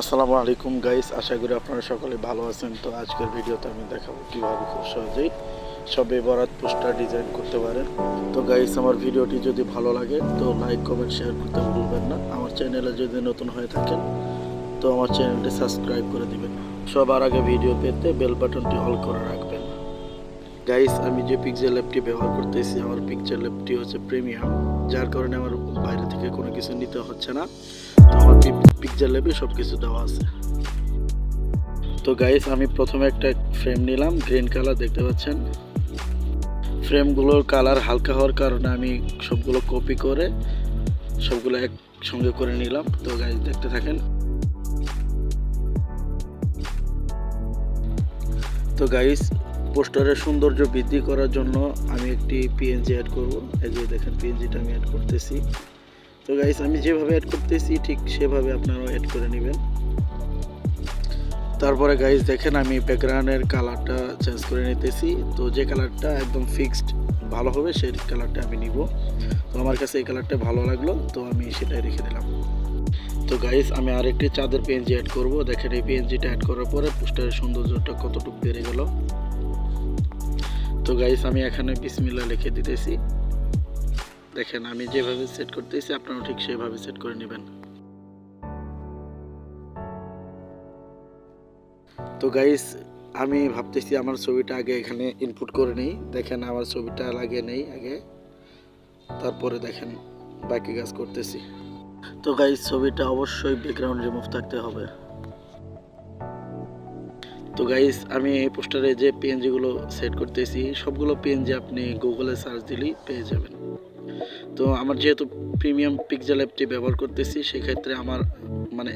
আসসালামু আলাইকুম গাইস, আশা করি আপনারা সকলে ভালো আছেন। তো আজকের ভিডিওতে আমি দেখাবো কিভাবে খুব সহজেই শবে বরাত পোস্টার ডিজাইন করতে পারেন। তো গাইস, আমার ভিডিওটি যদি ভালো লাগে তো লাইক কমেন্ট শেয়ার করতে ভুলবেন না। আমার চ্যানেলে যদি নতুন হয়ে থাকেন তো আমার চ্যানেলটি সাবস্ক্রাইব করে দিবেন। সবার আগে ভিডিও পেতে বেল বাটনটি অল করে রাখবেন। গাইস, আমি যে পিক্সেল ল্যাবটি ব্যবহার করতেছি, আমার পিকচার ল্যাবটি হচ্ছে প্রিমিয়াম, যার কারণে আমার বাইরে থেকে কোনো কিছু নিতে হচ্ছে না। তো আমার পিক্সেল ল্যাবে সব কিছু দেওয়া আছে। তো গাইস, আমি প্রথমে একটা ফ্রেম নিলাম, গ্রিন কালার দেখতে পাচ্ছেন। ফ্রেমগুলোর কালার হালকা হওয়ার কারণে আমি সবগুলো কপি করে সবগুলো একসঙ্গে করে নিলাম। তো গাইস, দেখতে থাকেন। তো গাইস, পোস্টারের সৌন্দর্য বৃদ্ধি করার জন্য আমি একটি পিএনজি অ্যাড করব। এই যে দেখেন, পিএনজিটা আমি অ্যাড করতেছি। তো গাইস, আমি যেভাবে অ্যাড করতেছি ঠিক সেভাবে আপনারাও অ্যাড করে নেবেন। তারপরে গাইস দেখেন, আমি ব্যাকগ্রাউন্ডের কালারটা চেঞ্জ করে নিতেছি। তো যে কালারটা একদম ফিক্সড ভালো হবে সেই কালারটা আমি নিব। তো আমার কাছে এই কালারটা ভালো লাগলো, তো আমি সেটাই রেখে দিলাম। তো গাইস, আমি আরেকটি চাঁদের পিএনজি অ্যাড করব। দেখেন, এই পিএনজিটা অ্যাড করার পরে পোস্টারের সৌন্দর্যটা কতটুকু বেড়ে গেল। তো গাইস, আমি এখানে বিসমিল্লাহ লিখে দিতেছি। দেখেন, আমি যেভাবে সেট করতেছি আপনারাও ঠিক সেভাবে সেট করে নেবেন। তো গাইস, আমি ভাবতেছি আমার ছবিটা আগে এখানে ইনপুট করে নেই। দেখেন, আমার ছবিটা লাগিয়ে নেই আগে, তারপরে দেখেন বাকি কাজ করতেছি। তো গাইস, ছবিটা অবশ্যই ব্যাকগ্রাউন্ড রিমুভ থাকতে হবে। তো গাইস, আমি এই পোস্টারে যে পিএনজিগুলো সেট করতেছি সবগুলো পিএনজি আপনি গুগলে সার্চ দিলেই পেয়ে যাবেন। তো আমার যেহেতু প্রিমিয়াম পিক্সেল অ্যাপটি ব্যবহার করতেছি, সেক্ষেত্রে আমার মানে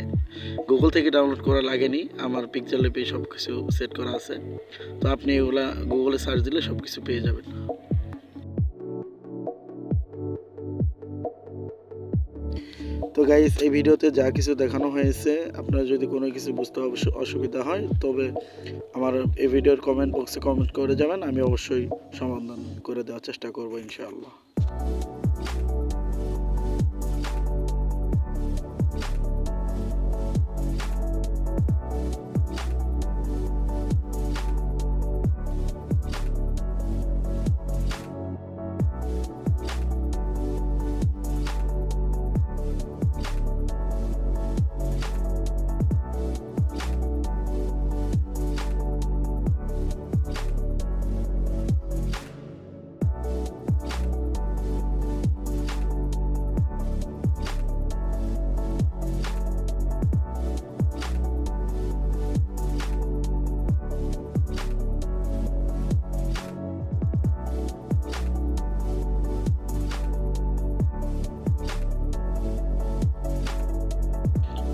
গুগল থেকে ডাউনলোড করা লাগেনি, আমার পিক্সেল অ্যাপে সব কিছু সেট করা আছে। তো আপনি এগুলা গুগলে সার্চ দিলে সব কিছু পেয়ে যাবেন। তো গাইস, এই ভিডিওতে যা কিছু দেখানো হয়েছে, আপনার যদি কোনো কিছু বুঝতে অসুবিধা হয় তবে আমার এই ভিডিওর কমেন্ট বক্সে কমেন্ট করে যাবেন, আমি অবশ্যই সমাধান করে দেওয়ার চেষ্টা করব ইনশাআল্লাহ।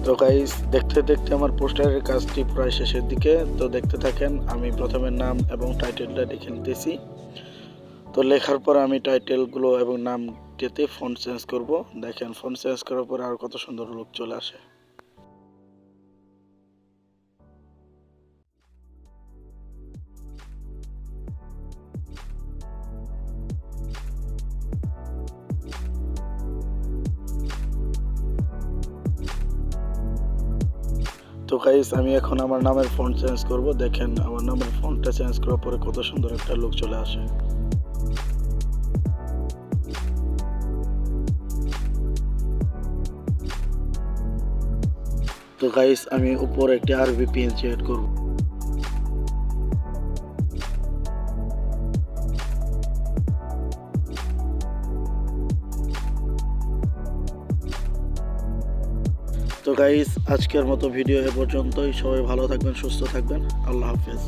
তো গাইস, দেখতে দেখতে আমার পোস্টারের কাজটি প্রায় শেষের দিকে। তো দেখতে থাকেন, আমি প্রথমে নাম এবং টাইটেলটা লিখে নিতেছি। তো লেখার পর আমি টাইটেলগুলো এবং নামটিতে ফন্ট চেঞ্জ করব। দেখেন, ফন্ট চেঞ্জ করার পর আর কত সুন্দর লুক চলে আসে। তো গাইস, আমি এখন আমার নামের ফন্ট চেঞ্জ করব। দেখেন, আমার নামের ফন্টটা চেঞ্জ করার পরে কত সুন্দর একটা লুক চলে আসে। তো গাইস, আমি উপরে একটি আরবি পিএনজি এড করব। তো গাইস, আজকের মতো ভিডিও এ পর্যন্তই। সবাই ভালো থাকবেন, সুস্থ থাকবেন। আল্লাহ হাফেজ।